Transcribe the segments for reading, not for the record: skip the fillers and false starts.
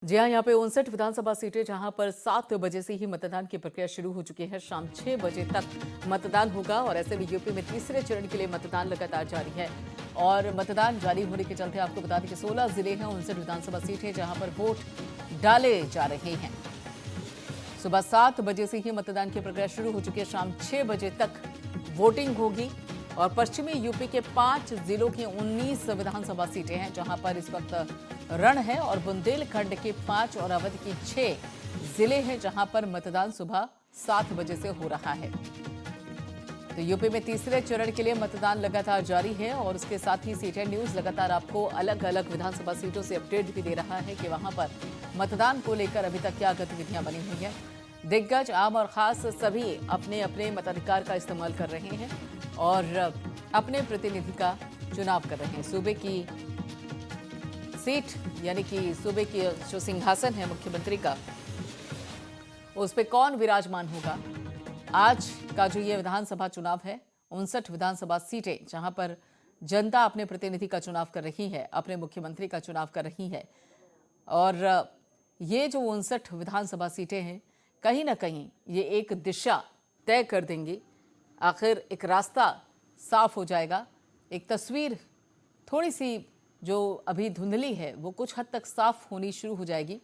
जी हाँ, यहाँ पे 59 विधानसभा सीटें जहाँ पर 7 बजे से ही मतदान की प्रक्रिया शुरू हो चुकी है। शाम 6 बजे तक मतदान होगा और ऐसे में यूपी में तीसरे चरण के लिए मतदान लगातार जारी है। और मतदान जारी होने के चलते आपको बता दें कि 16 जिले हैं, 59 विधानसभा सीटें जहाँ पर वोट डाले जा रहे हैं। सुबह 7 बजे से ही मतदान की प्रक्रिया शुरू हो चुकी है। शाम 6 बजे तक वोटिंग होगी और पश्चिमी यूपी के 5 जिलों की 19 विधानसभा सीटें हैं जहां पर इस वक्त रण है और बुंदेलखंड के 5 और अवध के 6 जिले हैं जहां पर मतदान सुबह 7 बजे से हो रहा है। तो यूपी में तीसरे चरण के लिए मतदान लगातार जारी है और उसके साथ ही सीटें न्यूज लगातार आपको अलग अलग विधानसभा सीटों से अपडेट भी दे रहा है कि वहां पर मतदान को लेकर अभी तक क्या गतिविधियां बनी हुई हैं। दिग्गज, आम और खास सभी अपने अपने मताधिकार का इस्तेमाल कर रहे हैं और अपने प्रतिनिधि का चुनाव कर रहे हैं। सूबे की सीट यानी कि सूबे की जो सिंहासन है मुख्यमंत्री का, उस पे कौन विराजमान होगा। आज का जो ये विधानसभा चुनाव है, 59 विधानसभा सीटें जहां पर जनता अपने प्रतिनिधि का चुनाव कर रही है, अपने मुख्यमंत्री का चुनाव कर रही है। और ये जो 59 विधानसभा सीटें हैं, कहीं ना कहीं ये एक दिशा तय कर देंगी। आखिर एक रास्ता साफ हो जाएगा, एक तस्वीर थोड़ी सी जो अभी धुंधली है वो कुछ हद तक साफ होनी शुरू हो जाएगी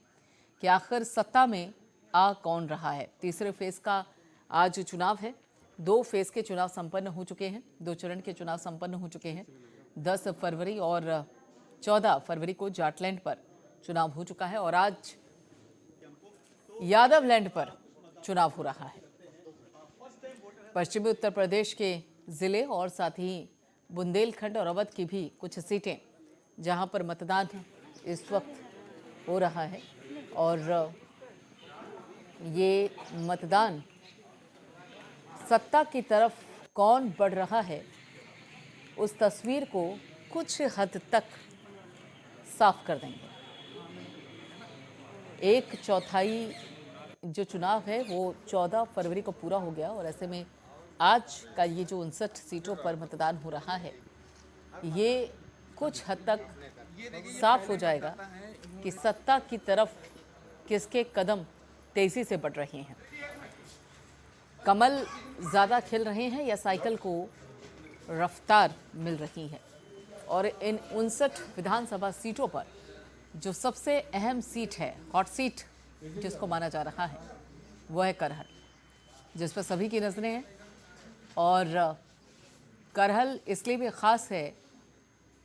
कि आखिर सत्ता में आ कौन रहा है। तीसरे फेज का आज चुनाव है। 2 फेज के चुनाव संपन्न हो चुके हैं, 2 चरण के चुनाव संपन्न हो चुके हैं। 10 फरवरी और 14 फरवरी को जाटलैंड पर चुनाव हो चुका है और आज यादवलैंड पर चुनाव हो रहा है। पश्चिमी उत्तर प्रदेश के जिले और साथ ही बुंदेलखंड और अवध की भी कुछ सीटें जहां पर मतदान इस वक्त हो रहा है और ये मतदान सत्ता की तरफ कौन बढ़ रहा है उस तस्वीर को कुछ हद तक साफ कर देंगे। 1/4 जो चुनाव है वो 14 फरवरी को पूरा हो गया और ऐसे में आज का ये जो 59 सीटों पर मतदान हो रहा है, ये कुछ हद तक साफ हो जाएगा कि सत्ता की तरफ किसके कदम तेजी से बढ़ रहे हैं। कमल ज़्यादा खिल रहे हैं या साइकिल को रफ्तार मिल रही है। और इन 59 विधानसभा सीटों पर जो सबसे अहम सीट है, हॉट सीट जिसको माना जा रहा है, वो है करहल, जिस पर सभी की नजरें हैं। और करहल इसलिए भी ख़ास है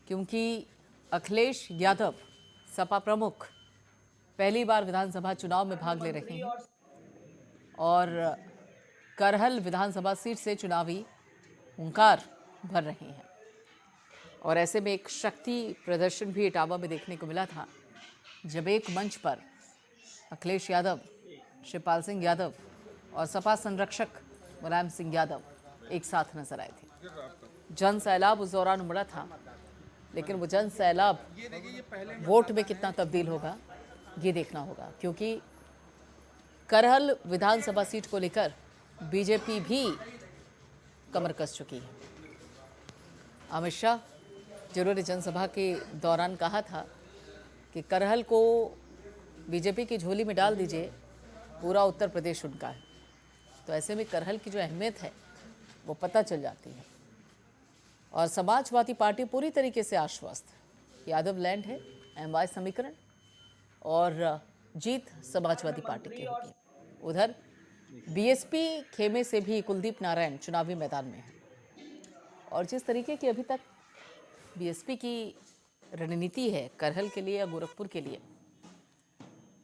क्योंकि अखिलेश यादव, सपा प्रमुख, पहली बार विधानसभा चुनाव में भाग ले रहे हैं और करहल विधानसभा सीट से चुनावी हुंकार भर रहे हैं। और ऐसे में एक शक्ति प्रदर्शन भी इटावा में देखने को मिला था जब एक मंच पर अखिलेश यादव, शिवपाल सिंह यादव और सपा संरक्षक मुलायम सिंह यादव एक साथ नजर आए थे। जन सैलाब उस दौरान उमड़ा था, लेकिन वो जन सैलाब वोट में कितना तब्दील होगा ये देखना होगा, क्योंकि करहल विधानसभा सीट को लेकर बीजेपी भी कमर कस चुकी है। अमित शाह जरूरी जनसभा के दौरान कहा था कि करहल को बीजेपी की झोली में डाल दीजिए, पूरा उत्तर प्रदेश उनका है। तो ऐसे में करहल की जो अहमियत है वो पता चल जाती है। और समाजवादी पार्टी पूरी तरीके से आश्वस्त है। यादवलैंड है, एमवाय समीकरण और जीत समाजवादी पार्टी की होगी। उधर बीएसपी खेमे से भी कुलदीप नारायण चुनावी मैदान में है और जिस तरीके की अभी तक बीएसपी की रणनीति है करहल के लिए या गोरखपुर के लिए,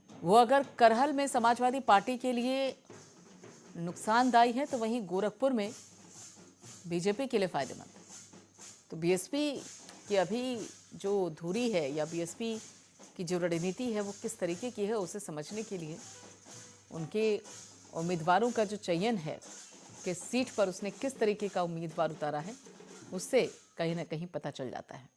वो अगर करहल में समाजवादी पार्टी के लिए नुकसानदायी है तो वहीं गोरखपुर में बीजेपी के लिए फायदेमंद। तो बीएसपी की अभी जो धुरी है या बीएसपी की जो रणनीति है वो किस तरीके की है, उसे समझने के लिए उनके उम्मीदवारों का जो चयन है, किस सीट पर उसने किस तरीके का उम्मीदवार उतारा है, उससे कहीं ना कहीं पता चल जाता है।